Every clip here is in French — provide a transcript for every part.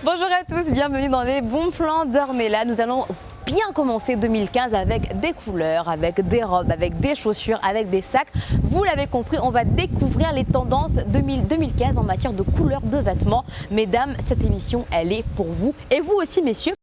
Bonjour à tous, bienvenue dans les bons plans d'Ornella. Nous allons bien commencer 2015 avec des couleurs, avec des robes, avec des chaussures, avec des sacs. Vous l'avez compris, on va découvrir les tendances 2015 en matière de couleurs de vêtements. Mesdames, cette émission, elle est pour vous et vous aussi, messieurs.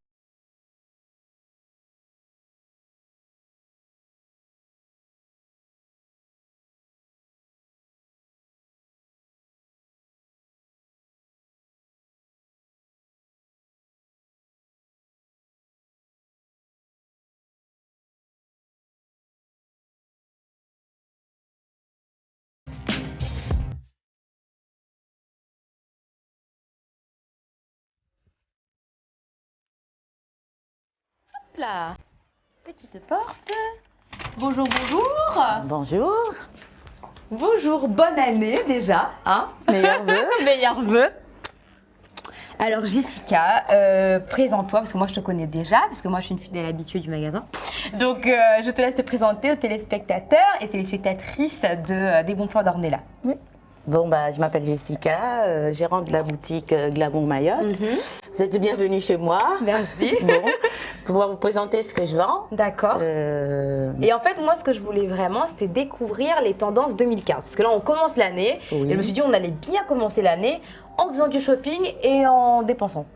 La petite porte. Bonjour, bonjour. Bonjour. Bonjour, bonne année déjà, hein? Meilleurs vœux. Meilleurs vœux. Alors Jessica, présente-toi parce que moi je te connais déjà, parce que moi je suis une fidèle habituée du magasin. Donc je te laisse te présenter aux téléspectateurs et téléspectatrices des bons plans d'Ornella. Oui. Bon, je m'appelle Jessica, gérante de la boutique Glamour Mayotte. Vous êtes bienvenue chez moi. Merci. Bon, pour pouvoir vous présenter ce que je vends. D'accord. Et en fait, moi, ce que je voulais vraiment, c'était découvrir les tendances 2015. Parce que là, on commence l'année. Oui. Et je me suis dit, on allait bien commencer l'année en faisant du shopping et en dépensant.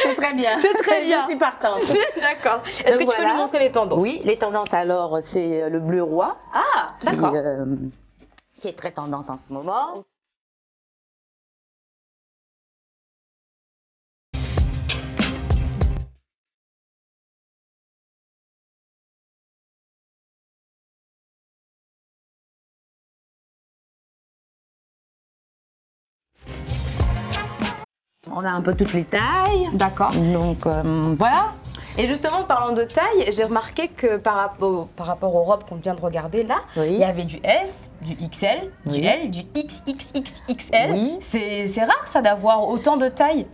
C'est très bien. C'est très bien. Je suis partante. D'accord. Est-ce que tu peux nous montrer les tendances? Oui, les tendances, alors, c'est le bleu roi. Ah, d'accord. Qui est très tendance en ce moment. On a un peu toutes les tailles. D'accord. Donc, voilà. Et justement, parlant de taille, j'ai remarqué que par rapport aux robes qu'on vient de regarder là, Oui. il y avait du S, du XL, du Oui. L, du XXXXL. Oui. C'est rare ça d'avoir autant de tailles.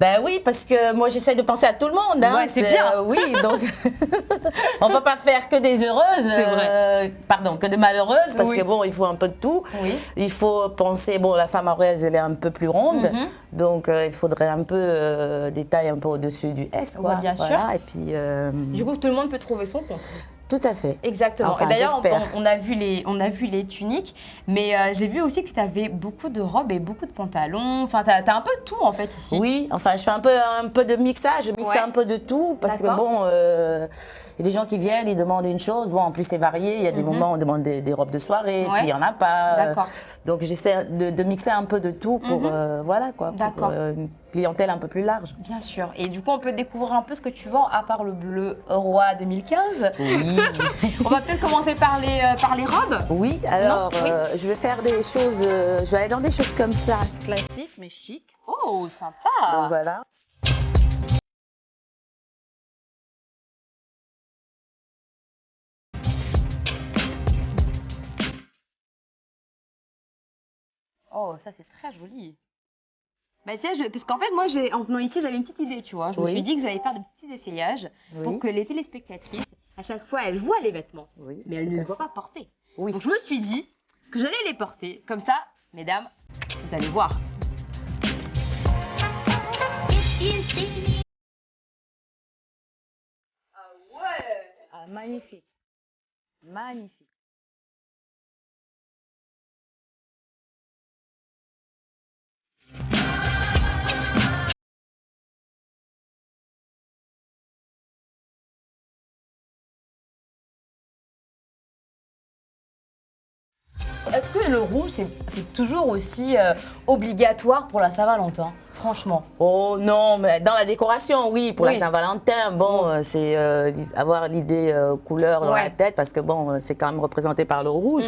Ben oui, parce que moi j'essaie de penser à tout le monde. Hein. Ouais, c'est bien. Oui, donc on peut pas faire que des heureuses, C'est vrai. Pardon, que des malheureuses, parce Oui. que bon, il faut un peu de tout. Oui. Il faut penser, bon, la femme heureuse, elle est un peu plus ronde, donc il faudrait un peu des tailles un peu au-dessus du S, quoi. Ouais, bien sûr. Voilà, et puis. Du coup, tout le monde peut trouver son compte. Tout à fait. Exactement. Enfin, et d'ailleurs, j'espère. on a vu les tuniques, mais j'ai vu aussi que tu avais beaucoup de robes et beaucoup de pantalons. Enfin, tu as un peu de tout en fait ici. Oui, enfin, je fais un peu de mixage, je mixe Ouais. un peu de tout, parce que D'accord. bon, il y a des gens qui viennent, ils demandent une chose, bon, en plus c'est varié, il y a des moments où on demande des robes de soirée, Ouais. puis il n'y en a pas. D'accord. Donc j'essaie de mixer un peu de tout pour, voilà quoi, pour D'accord. une clientèle un peu plus large. Bien sûr. Et du coup, on peut découvrir un peu ce que tu vends à part le bleu roi 2015. Oui. On va peut-être commencer par les robes. Oui, alors Non, oui. je vais faire des choses, je vais aller dans des choses comme ça, classiques mais chic. Oh, sympa. Donc voilà. Oh, ça c'est très joli. Bah tiens, parce qu'en fait, moi, en venant ici, j'avais une petite idée, tu vois. Je me Oui. suis dit que j'allais faire de petits essayages pour Oui. que les téléspectatrices, à chaque fois, elles voient les vêtements, Oui, mais elles tout ne à les fait. voient pas porter. Oui. Donc je me suis dit que j'allais les porter. Comme ça, mesdames, vous allez voir. Ah, magnifique. Magnifique. Est-ce que le rouge, c'est toujours aussi obligatoire pour la Saint-Valentin? Franchement. Oh non, mais dans la décoration, oui, pour Oui. la Saint-Valentin, bon, c'est avoir l'idée couleur dans Ouais. la tête, parce que bon, c'est quand même représenté par le rouge.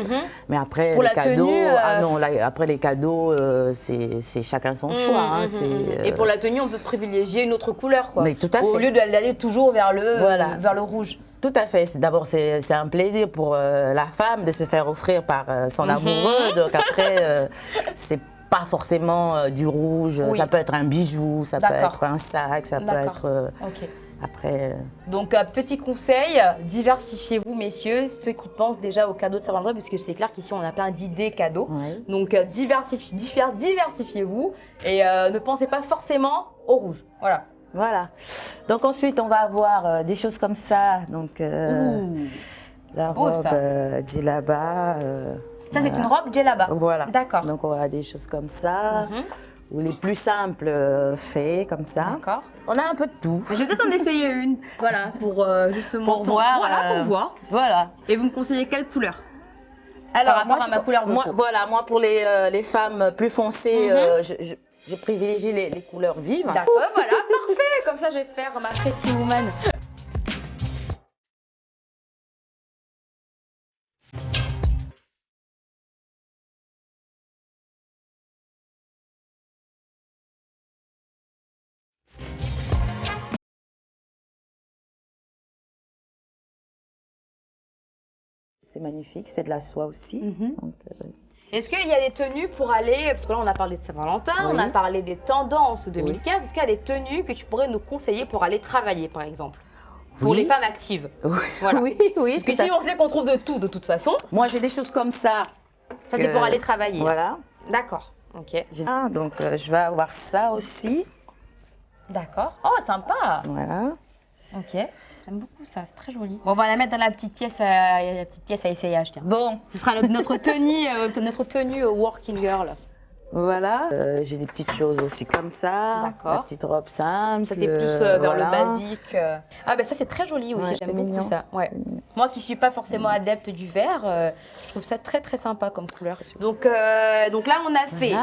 Mais après, Pour les la cadeaux, tenue, ah non, après les cadeaux, c'est chacun son choix. Hein, c'est, Et pour la tenue, on peut privilégier une autre couleur, quoi. Mais tout à Au fait. lieu d'aller toujours vers Voilà. vers le rouge. Tout à fait. D'abord, c'est un plaisir pour la femme de se faire offrir par son amoureux. Donc après, c'est pas forcément du rouge. Oui. Ça peut être un bijou, ça peut D'accord. être un sac, ça peut D'accord. être Ok. Après, Donc, petit conseil, diversifiez-vous, messieurs, ceux qui pensent déjà aux cadeaux de Saint-Valentin, puisque c'est clair qu'ici, on a plein d'idées cadeaux. oui. Donc, diversifiez-vous et ne pensez pas forcément au rouge. Voilà. Voilà. Donc ensuite, on va avoir des choses comme ça. Donc, Ouh. la Beau, robe ça. djellaba. Ça, c'est une robe djellaba. Voilà. D'accord. Donc, on va des choses comme ça. Mhm. Ou les plus simples faits comme ça. D'accord. On a un peu de tout. Je vais peut-être en essayer une, voilà, pour justement Pour voir. Voilà, pour voir. Voilà. Et vous me conseillez quelle couleur? Par rapport à ma couleur de peau. Voilà, moi pour les femmes plus foncées, je privilégie les couleurs vives. D'accord, voilà, parfait. Comme ça, je vais faire ma Pretty Woman. C'est magnifique, c'est de la soie aussi. Donc, Est-ce qu'il y a des tenues pour aller, parce que là on a parlé de Saint-Valentin, Oui. on a parlé des tendances 2015, est-ce qu'il y a des tenues que tu pourrais nous conseiller pour aller travailler par exemple? Pour Oui. les femmes actives. oui, Voilà. oui, Parce que tout à si on sait qu'on trouve de tout de toute façon, Moi, j'ai des choses comme ça. ça c'est pour aller travailler. Voilà. D'accord, ok. Donc, je vais avoir ça aussi. D'accord. Oh, sympa. Voilà. Ok. J'aime beaucoup ça, c'est très joli. Bon, on va la mettre dans la petite pièce à essayage, tiens. Bon, Ce sera notre tenue working girl. voilà. J'ai des petites choses aussi comme ça. D'accord. La petite robe simple. Ça c'est plus vers voilà. le basique. Ah ben ça c'est très joli aussi, Ouais, j'aime c'est beaucoup mignon. ça. Ouais. Moi qui suis pas forcément adepte du vert, je trouve ça très très sympa comme couleur. Donc là on a fait,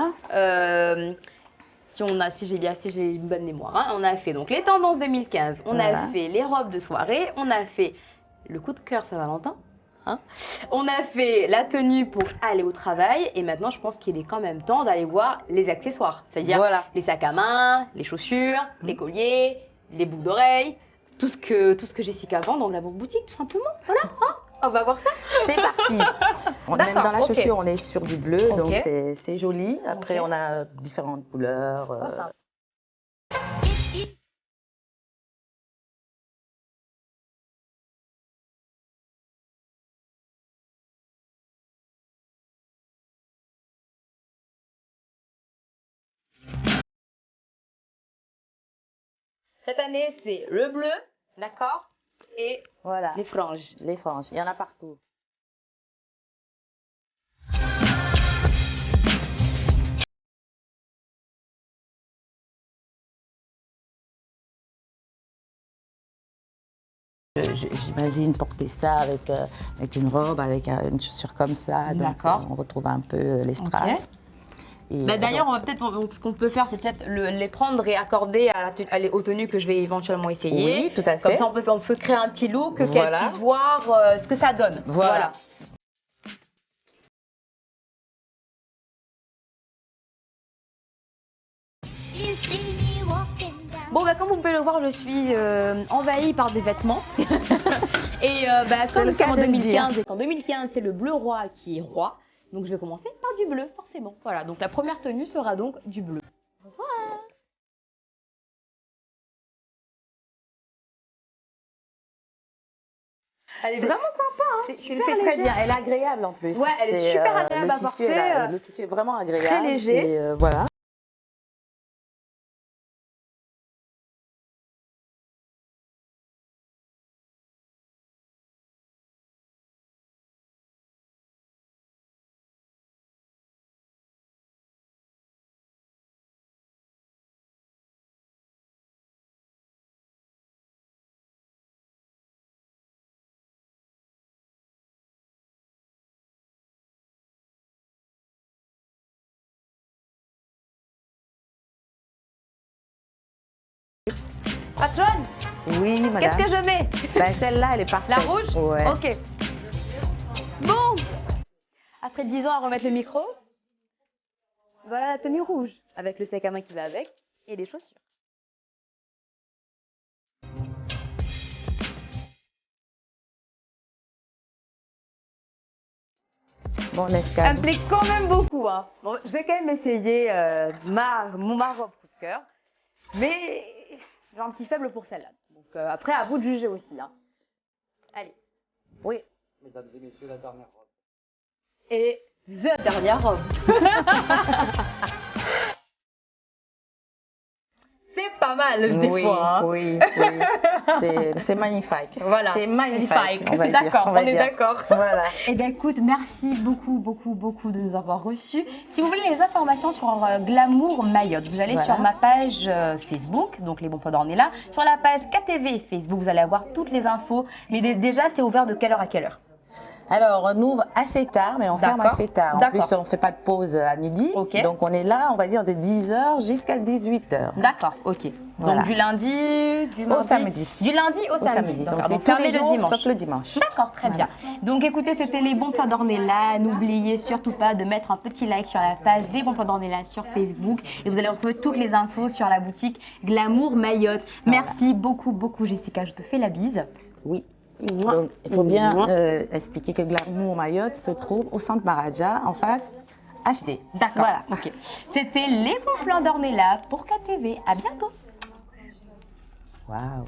Voilà. si j'ai une bonne mémoire, hein, on a fait donc les tendances 2015, on a Voilà. fait les robes de soirée, on a fait le coup de cœur Saint-Valentin. Hein. On a fait la tenue pour aller au travail et maintenant je pense qu'il est quand même temps d'aller voir les accessoires, c'est-à-dire Voilà. les sacs à main, les chaussures, les colliers, les boucles d'oreilles, tout ce que Jessica vend dans la boutique tout simplement. Voilà, hein, on va voir ça. C'est parti. Même D'accord, dans la ok. chaussure, on est sur du bleu, Ok. donc c'est joli. Après, Ok. on a différentes couleurs. Oh, ça. Cette année c'est le bleu, d'accord, et Voilà. les franges. Les franges, il y en a partout. J'imagine porter ça avec une robe, avec une chaussure comme ça. Donc, D'accord. on retrouve un peu les strass. Et, Bah, d'ailleurs, ce qu'on peut faire, c'est peut-être les prendre et accorder aux tenues que je vais éventuellement essayer. Oui, tout à Comme fait. ça, on peut créer un petit look, qu'elle Voilà. puisse voir ce que ça donne. Voilà. Bon, bah, comme vous pouvez le voir, je suis envahie par des vêtements. Et bah, C'est comme le cas en de le 2015, et qu'en 2015, c'est le bleu roi qui est roi, donc je vais commencer par du bleu, forcément. Voilà, donc la première tenue sera donc du bleu. Voilà. Elle est vraiment sympa, hein. Tu le fais très bien. Elle est agréable en plus. Ouais, elle est super agréable à le tissu, porter, le tissu est vraiment agréable. très léger. C'est, voilà. Patronne, Oui, qu'est-ce madame. que je mets? Ben, celle-là, elle est parfaite. La rouge? Ouais. Ok. Bon, après 10 ans à remettre le micro, voilà la tenue rouge, avec le sac à main qui va avec et les chaussures. Bon, Ça escale. me plaît quand même beaucoup. Hein. Bon, je vais quand même essayer ma robe coup de cœur, mais j'ai un petit faible pour celle-là. Donc après, à vous de juger aussi. Hein. Allez. Oui. Mesdames et messieurs, la dernière robe. Et the dernière robe. C'est pas mal des Oui, fois. Hein. oui, c'est magnifique. Voilà. C'est magnifique, on va dire. D'accord, on est d'accord. Voilà. Eh bien écoute, merci beaucoup de nous avoir reçus. Si vous voulez les informations sur Glamour Mayotte, vous allez sur ma page Facebook, donc les bons plans d'Ornella. Sur la page KTV Facebook, vous allez avoir toutes les infos. Mais déjà, c'est ouvert de quelle heure à quelle heure? Alors, on ouvre assez tard, mais on ferme assez tard. En plus, on ne fait pas de pause à midi. Okay. Donc, on est là, on va dire, de 10h jusqu'à 18h. D'accord, ok. Voilà. Donc, du lundi au samedi. Du lundi au samedi. Donc, c'est tous les jours, sauf le dimanche. D'accord, très bien. Donc, écoutez, c'était les bons plans d'Ornella. N'oubliez surtout pas de mettre un petit like sur la page des bons plans d'Ornella sur Facebook. Et vous allez retrouver toutes les infos sur la boutique Glamour Mayotte. Merci beaucoup, Jessica. Je te fais la bise. Oui. Donc, il faut bien expliquer que Glamour Mayotte se trouve au centre Maraja, en face HD. D'accord. Voilà. Okay. C'était les bons plans d'Ornella pour KTV. À bientôt. Waouh.